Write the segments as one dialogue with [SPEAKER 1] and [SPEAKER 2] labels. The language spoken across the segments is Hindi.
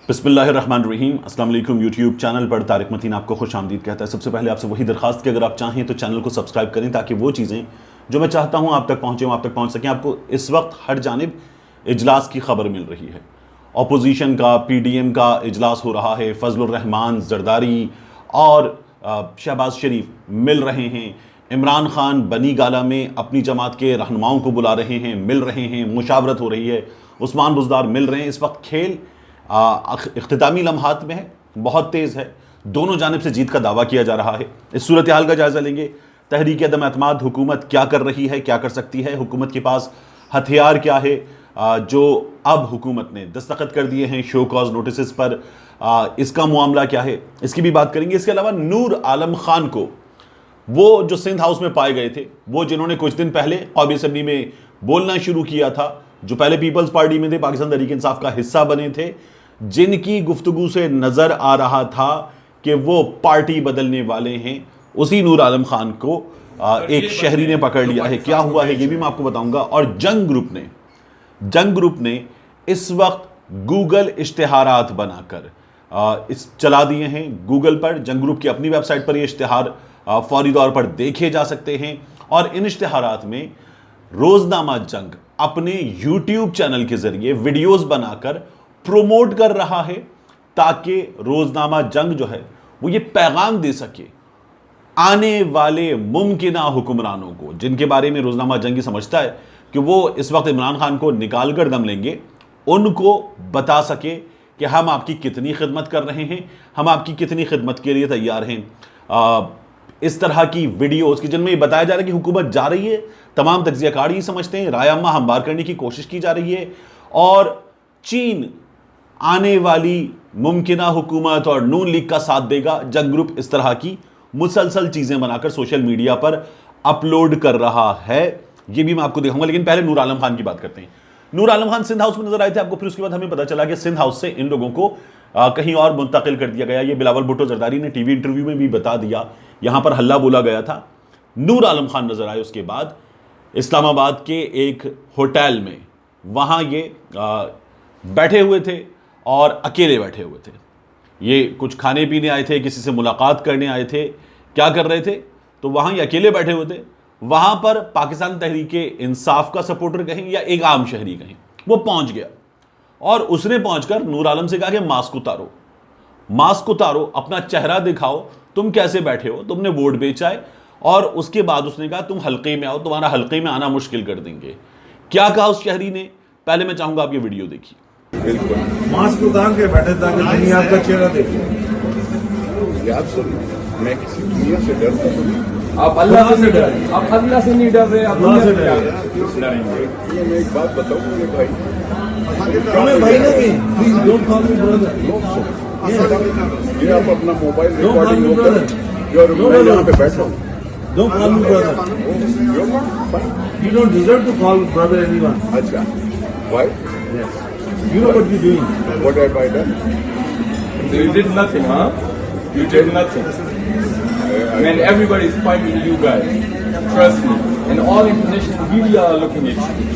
[SPEAKER 1] बिस्मिल्लाहिर्रहमानिर्रहीम। अस्सलाम वालेकुम। यूट्यूब चैनल पर तारिक मतीन आपको खुश आमदीद कहता है। सबसे पहले आपसे वही दरखास्त कि अगर आप चाहें तो चैनल को सब्सक्राइब करें ताकि वो चीज़ें जो मैं चाहता हूँ आप तक पहुँचें, वो आप तक पहुँच सकें। आपको इस वक्त हर जानिब इजलास की खबर मिल रही है। अपोजिशन का PDM का इजलास हो रहा है। फजलुर रहमान जरदारी और शहबाज शरीफ मिल रहे हैं। इमरान खान बनी गाला में अपनी जमात के रहनुमाओं को बुला रहे हैं, मिल रहे हैं, मुशावरत हो रही है। उस्मान बुज़दार मिल रहे हैं। इस वक्त खेल इख्तितामी लम्हात में है, बहुत तेज़ है। दोनों जानिब से जीत का दावा किया जा रहा है। इस सूरत हाल का जायज़ा लेंगे। तहरीक अदम एतमाद हुकूमत क्या कर रही है, क्या कर सकती है, हुकूमत के पास हथियार क्या है जो अब हुकूमत ने दस्तखत कर दिए हैं शो कॉज नोटिस पर, इसका मामला क्या है, इसकी भी बात करेंगे। इसके अलावा नूर आलम खान को, वो जो सिंध हाउस में पाए गए थे, वो जिन्होंने कुछ दिन पहले कौमी असम्बली में बोलना शुरू किया था, जो पहले पीपल्स पार्टी में थे, पाकिस्तान तहरीक इंसाफ का हिस्सा बने थे, जिनकी गुफ्तगू से नजर आ रहा था कि वो पार्टी बदलने वाले हैं, उसी नूर आलम खान को एक शहरी ने पकड़ लिया है। क्या हुआ है ये भी मैं आपको बताऊंगा। और जंग ग्रुप ने इस वक्त गूगल इश्तिहारात बनाकर इस चला दिए हैं गूगल पर। जंग ग्रुप की अपनी वेबसाइट पर ये इश्तिहार फौरी तौर पर देखे जा सकते हैं। और इन इश्तिहारात में रोजनामा जंग अपने YouTube चैनल के जरिए वीडियोस बनाकर प्रोमोट कर रहा है ताकि रोजनामा जंग जो है वो ये पैगाम दे सके आने वाले मुमकिना हुक्मरानों को, जिनके बारे में रोजनामा जंग समझता है कि वो इस वक्त इमरान खान को निकाल कर दम लेंगे, उनको बता सके कि हम आपकी कितनी खिदमत कर रहे हैं, हम आपकी कितनी खिदमत के लिए तैयार हैं। इस तरह की वीडियोस की जिनमें बताया जा रहा है कि हुकूमत जा रही है, तमाम तज्जियाकार ही समझते हैं, राय अम्मा हमवार करने की कोशिश की जा रही है और चीन आने वाली मुमकिना हुकूमत और नून लीग का साथ देगा। जंग ग्रुप इस तरह की मुसलसल चीजें बनाकर सोशल मीडिया पर अपलोड कर रहा है, ये भी मैं आपको दिखाऊंगा। लेकिन पहले नूर आलम खान की बात करते हैं। नूर आलम खान सिंध हाउस में नजर आए थे आपको, फिर उसके बाद हमें पता चला कि सिंध हाउस से इन लोगों को कहीं और मुंतकिल कर दिया गया। ये बिलावल भुट्टो जरदारी ने टीवी इंटरव्यू में भी बता दिया, यहां पर हल्ला बोला गया था। नूर आलम खान नजर आए उसके बाद इस्लामाबाद के एक होटल में, वहां ये बैठे हुए थे और अकेले बैठे हुए थे। ये कुछ खाने पीने आए थे, किसी से मुलाकात करने आए थे, क्या कर रहे थे, तो वहां ये अकेले बैठे हुए थे। वहां पर पाकिस्तान तहरीक इंसाफ का सपोर्टर कहें या एक आम शहरी कहें, वो पहुंच गया और उसने पहुंचकर नूर आलम से कहा कि मास्क उतारो, अपना चेहरा दिखाओ, तुम कैसे बैठे हो, तुमने वोट बेचा है। और उसके बाद उसने कहा तुम हल्के में आओ, तुम्हारा हल्के में आना मुश्किल कर देंगे। क्या कहा उस शहरी ने, पहले मैं चाहूंगा आप ये वीडियो देखिए।
[SPEAKER 2] बिल्कुल मास्क उतार के बैठे ताकि दुनिया आपका चेहरा देखे। मैं किसी दुनिया से डरता हूँ।
[SPEAKER 3] आप अल्लाह से डर, आप अल्लाह से नहीं डर रहे, आप
[SPEAKER 2] अल्लाह से
[SPEAKER 3] डरेंगे।
[SPEAKER 2] मैं एक बात बताऊँ मेरे भाई,
[SPEAKER 4] हमें भाई नहीं, please don't call me brother.
[SPEAKER 2] ये आप अपना मोबाइल रिकॉर्डिंग होकर जो मैं यहाँ पे बैठा हूँ,
[SPEAKER 4] Don't call me brother. You don't deserve to call brother anyone.
[SPEAKER 2] अच्छा, why?
[SPEAKER 4] Yes. You know what you're doing.
[SPEAKER 2] What have I done?
[SPEAKER 3] You did nothing, huh? You did nothing. Man, everybody is fighting you guys. Trust me. And all international media are looking at you.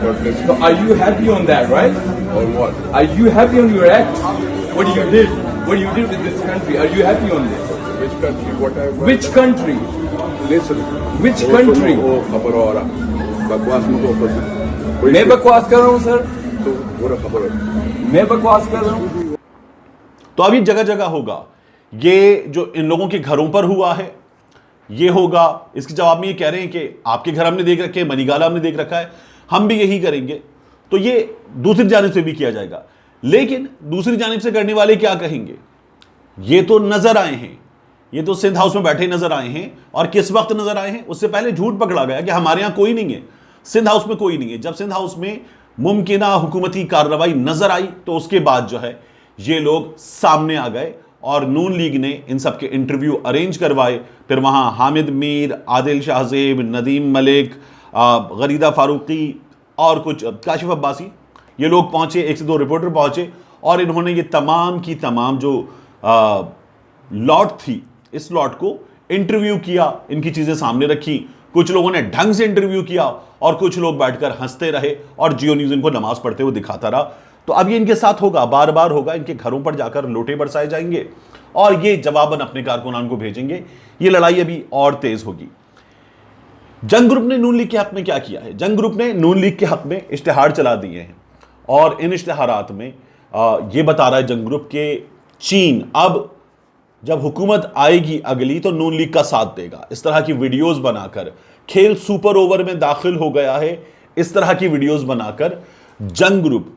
[SPEAKER 2] But let's
[SPEAKER 3] So are you happy on that, right?
[SPEAKER 2] or what?
[SPEAKER 3] Are you happy on your act? What you did? What you did with this country? Are you happy on this?
[SPEAKER 2] Which country? What have I?
[SPEAKER 3] Which country?
[SPEAKER 2] Listen.
[SPEAKER 3] Which country?
[SPEAKER 2] वो खबर हो रहा, बकवास में तो कोई
[SPEAKER 3] मैं बकवास कर रहा हूँ सर,
[SPEAKER 2] तो पूरा खबर हो।
[SPEAKER 3] मैं बकवास कर रहा हूँ।
[SPEAKER 1] तो अब ये जगह जगह होगा, ये जो इन लोगों के घरों पर हुआ है ये होगा। इसके जवाब में ये कह रहे हैं कि आपके घर हमने देख रखे हैं, मनीगाला हमने देख रखा है, हम भी यही करेंगे। तो ये दूसरी जानिब से भी किया जाएगा। लेकिन दूसरी जानिब से करने वाले क्या कहेंगे, ये तो नजर आए हैं, ये तो सिंध हाउस में बैठे नजर आए हैं। और किस वक्त नजर आए हैं, उससे पहले झूठ पकड़ा गया कि हमारे यहां कोई नहीं है, सिंध हाउस में कोई नहीं है। जब सिंध हाउस में मुमकिना हुकूमती कार्रवाई नजर आई तो उसके बाद जो है ये लोग सामने आ गए और नून लीग ने इन सब के इंटरव्यू अरेंज करवाए। फिर वहां हामिद मीर, आदिल शाहजेब, नदीम मलिक, गरीदा फारूकी और कुछ काशिफ अब्बासी, ये लोग पहुंचे, एक से दो रिपोर्टर पहुंचे और इन्होंने ये तमाम की तमाम जो लॉट थी, इस लॉट को इंटरव्यू किया, इनकी चीजें सामने रखी। कुछ लोगों ने ढंग से इंटरव्यू किया और कुछ लोग बैठकर हंसते रहे और जियो न्यूज इनको नमाज पढ़ते हुए दिखाता रहा। तो अब ये इनके साथ होगा, बार बार होगा, इनके घरों पर जाकर लोटे बरसाए जाएंगे और ये जवाबन अपने कारकुनान को भेजेंगे। ये लड़ाई अभी और तेज होगी। जंग ग्रुप ने नून लीग के हक में क्या किया है? जंग ग्रुप ने नून लीग के हक में इश्तिहार चला दिए हैं और इन इश्तिहारात में ये बता रहा है जंग ग्रुप के चीन अब जब हुकूमत आएगी अगली तो नून लीग का साथ देगा। इस तरह की वीडियोस बनाकर, खेल सुपर ओवर में दाखिल हो गया है, इस तरह की वीडियोस बनाकर जंग ग्रुप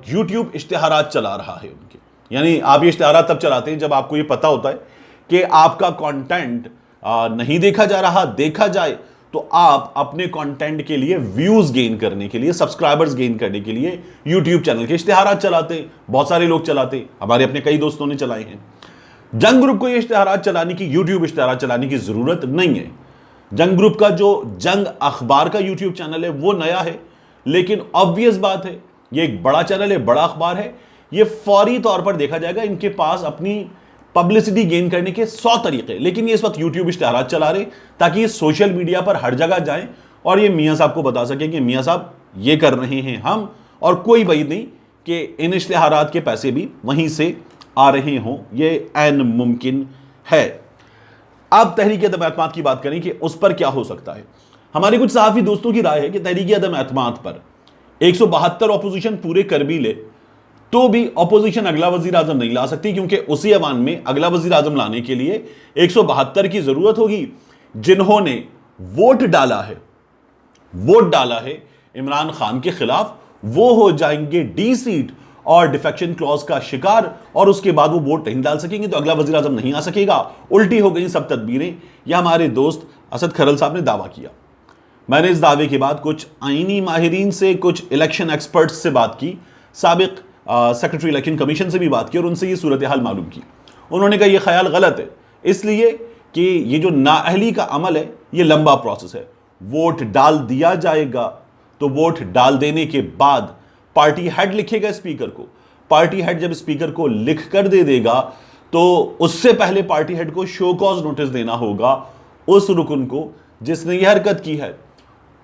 [SPEAKER 1] यूट्यूब इश्तिहारात चला रहा है उनके। यानी आप ये इश्तिहारात तब चलाते हैं जब आपको ये पता होता है कि आपका कंटेंट नहीं देखा जा रहा, देखा जाए तो आप अपने कंटेंट के लिए व्यूज गेन करने के लिए, सब्सक्राइबर्स गेन करने के लिए यूट्यूब चैनल के इश्तिहारात चलाते हैं। बहुत सारे लोग चलाते हैं, हमारे अपने कई दोस्तों ने चलाए हैं। जंग ग्रुप को ये इश्तिहारात चलाने की, यूट्यूब इश्तिहारात चलाने की जरूरत नहीं है। जंग ग्रुप का जो जंग अखबार का यूट्यूब चैनल है वो नया है, लेकिन ऑब्वियस बात है ये एक बड़ा चैनल है, बड़ा अखबार है। ये फौरी तौर पर देखा जाएगा, इनके पास अपनी पब्लिसिटी गेन करने के 100 तरीके, लेकिन ये इस वक्त यूट्यूब इश्तिहारात चला रहे ताकि ये सोशल मीडिया पर हर जगह जाएं और ये मियां साहब को बता सकें कि मियां साहब ये कर रहे हैं हम, और कोई वही नहीं कि इन इश्तिहारात के पैसे भी वहीं से आ रहे हों। ये ऐन मुमकिन है। अब तहरीक अदम एतमाद की बात करें कि उस पर क्या हो सकता है। हमारे कुछ सहाफ़ी दोस्तों की राय है कि तहरीक अदम एतमाद पर 172 ऑपोजिशन पूरे कर भी ले तो भी ऑपोजिशन अगला वजीर आजम नहीं ला सकती, क्योंकि उसी अवान में अगला वजीर आजम लाने के लिए 172 की जरूरत होगी। जिन्होंने वोट डाला है इमरान खान के खिलाफ, वो हो जाएंगे डी सीट और डिफेक्शन क्लॉज का शिकार, और उसके बाद वो वोट नहीं डाल सकेंगे तो अगला वजीर आजम नहीं आ सकेगा। उल्टी हो गई सब तदबीरें। यह हमारे दोस्त असद खरल साहब ने दावा किया। मैंने इस दावे के बाद कुछ आईनी माहिरीन से, कुछ इलेक्शन एक्सपर्ट्स से बात की, साबिक सेक्रेटरी इलेक्शन कमीशन से भी बात की और उनसे ये सूरत हाल मालूम की। उन्होंने कहा यह ख्याल गलत है, इसलिए कि ये जो नाअहली का अमल है ये लंबा प्रोसेस है। वोट डाल दिया जाएगा तो वोट डाल देने के बाद पार्टी हेड लिखेगा स्पीकर को। पार्टी हेड जब स्पीकर को लिख कर दे देगा तो उससे पहले पार्टी हेड को शो कॉज नोटिस देना होगा उस रुकन को जिसने यह हरकत की है।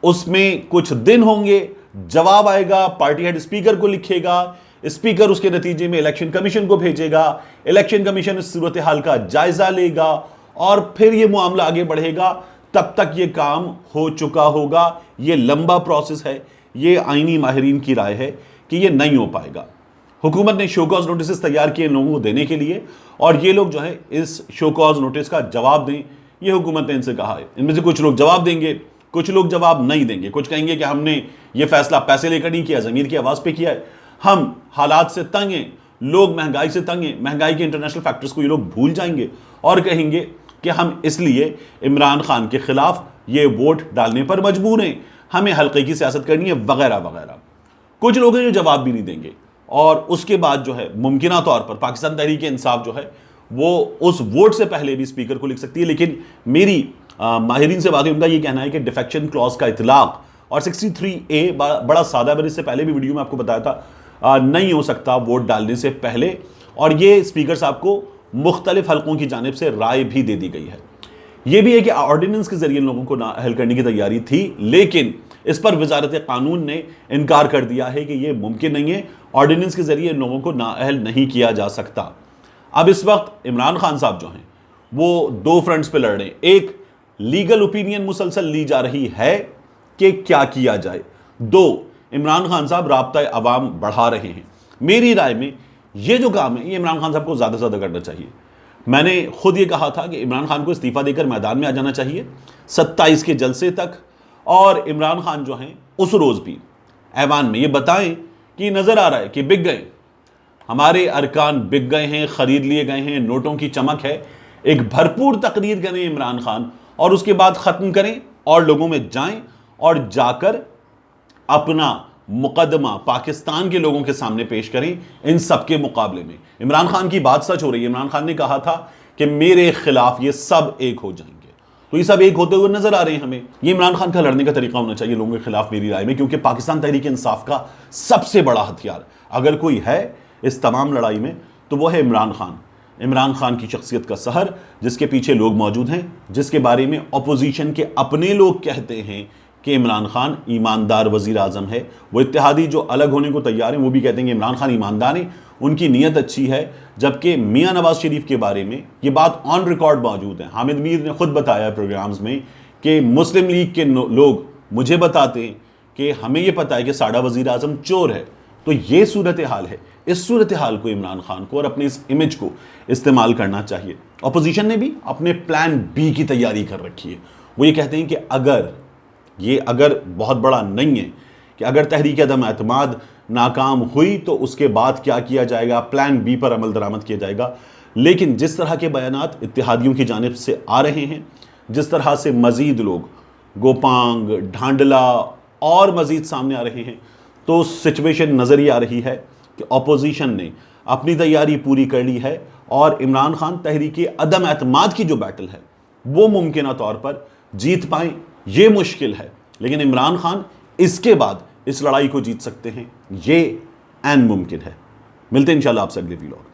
[SPEAKER 1] उसमें कुछ दिन होंगे, जवाब आएगा, पार्टी हेड स्पीकर को लिखेगा, स्पीकर उसके नतीजे में इलेक्शन कमीशन को भेजेगा, इलेक्शन कमीशन इस सूरत हाल का जायजा लेगा और फिर यह मामला आगे बढ़ेगा। तब तक यह काम हो चुका होगा। यह लंबा प्रोसेस है। यह आईनी माहिरीन की राय है कि यह नहीं हो पाएगा। हुकूमत ने शोकॉज नोटिस तैयार किए लोगों को देने के लिए, और ये लोग जो है इस शोकॉज नोटिस का जवाब दें, यह हुकूमत ने इनसे कहा है। इनमें से कुछ लोग जवाब देंगे, कुछ लोग जवाब नहीं देंगे। कुछ कहेंगे कि हमने ये फैसला पैसे लेकर नहीं किया, ज़मीर की आवाज़ पे किया है, हम हालात से तंग हैं, लोग महंगाई से तंग हैं, महंगाई के इंटरनेशनल फैक्टर्स को ये लोग भूल जाएंगे और कहेंगे कि हम इसलिए इमरान खान के खिलाफ ये वोट डालने पर मजबूर हैं, हमें हल्के की सियासत करनी है, वगैरह वगैरह। कुछ लोग हैं जो जवाब भी नहीं देंगे और उसके बाद जो है मुमकिना तौर पर पाकिस्तान तहरीक इंसाफ जो है वो उस वोट से पहले भी स्पीकर को लिख सकती है। लेकिन मेरी माहिरीन से बात है, उनका ये कहना है कि डिफेक्शन क्लॉज का इतलाक और 63A बड़ा सादा, मैंने इससे पहले भी वीडियो में आपको बताया था, नहीं हो सकता वोट डालने से पहले, और ये स्पीकर साहब को मुख्तलिफ हलकों की जानिब से राय भी दे दी गई है। यह भी है कि ऑर्डिनेंस के जरिए लोगों को नाअहल करने की तैयारी थी, लेकिन इस पर वजारत कानून ने इनकार कर दिया है कि यह मुमकिन नहीं है, ऑर्डिनेंस के जरिए लोगों को नाअहल नहीं किया जा सकता। अब इस वक्त इमरान खान साहब जो हैं वो दो फ्रंट्स पे लड़ रहे हैं। एक, लीगल ओपिनियन मुसलसल ली जा रही है कि क्या किया जाए। दो, इमरान खान साहब राब्ता अवाम बढ़ा रहे हैं। मेरी राय में ये जो काम है ये इमरान खान साहब को ज़्यादा से ज़्यादा करना चाहिए। मैंने खुद ये कहा था कि इमरान खान को इस्तीफ़ा देकर मैदान में आ जाना चाहिए 27 के जलसे तक, और इमरान खान जो हैं उस रोज़ भी ऐवान में ये बताएं कि नज़र आ रहा है कि बिक गए, हमारे अरकान बिक गए हैं, ख़रीद लिए गए हैं, नोटों की चमक है। एक भरपूर तकरीर करें इमरान खान और उसके बाद ख़त्म करें और लोगों में जाएं और जाकर अपना मुकदमा पाकिस्तान के लोगों के सामने पेश करें। इन सब के मुकाबले में इमरान खान की बात सच हो रही है। इमरान खान ने कहा था कि मेरे खिलाफ ये सब एक हो जाएंगे, तो ये सब एक होते हुए नजर आ रहे हैं हमें। ये इमरान खान का लड़ने का तरीका होना चाहिए लोगों के खिलाफ, मेरी राय में, क्योंकि पाकिस्तान तहरीक इंसाफ का सबसे बड़ा हथियार अगर कोई है इस तमाम लड़ाई में तो वो है इमरान खान। इमरान खान की शख्सियत का सहर, जिसके पीछे लोग मौजूद हैं, जिसके बारे में अपोजिशन के अपने लोग कहते हैं कि इमरान खान ईमानदार वज़ीर आज़म है। वो इत्तेहादी जो अलग होने को तैयार हैं वो भी कहते हैं कि इमरान खान ईमानदार हैं, उनकी नीयत अच्छी है। जबकि मियाँ नवाज शरीफ के बारे में ये बात ऑन रिकॉर्ड मौजूद है। हामिद मीर ने खुद बताया प्रोग्राम्स में कि मुस्लिम लीग के लोग मुझे बताते हैं कि हमें ये पता है कि साडा वज़ीर आज़म चोर है। तो ये सूरत हाल है। इस सूरत हाल को इमरान खान को और अपने इस इमेज को इस्तेमाल करना चाहिए। अपोजिशन ने भी अपने प्लान बी की तैयारी कर रखी है। वो ये कहते हैं कि अगर बहुत बड़ा नहीं है कि अगर तहरीक अदम एतमाद नाकाम हुई तो उसके बाद क्या किया जाएगा, प्लान बी पर अमल दरामद किया जाएगा। लेकिन जिस तरह के बयानात इत्तेहादियों की जानिब से आ रहे हैं, जिस तरह से मज़ीद लोग गोपांग, ढांडला और मज़ीद सामने आ रहे हैं, तो सिचुएशन नज़र ही आ रही है कि अपोजिशन ने अपनी तैयारी पूरी कर ली है और इमरान खान तहरीक अदम एतमाद की जो बैटल है वो मुमकिन तौर पर जीत पाएं, ये मुश्किल है। लेकिन इमरान खान इसके बाद इस लड़ाई को जीत सकते हैं, ये ऐन मुमकिन है। मिलते हैं इंशाल्लाह आपसे अगले वीडियो।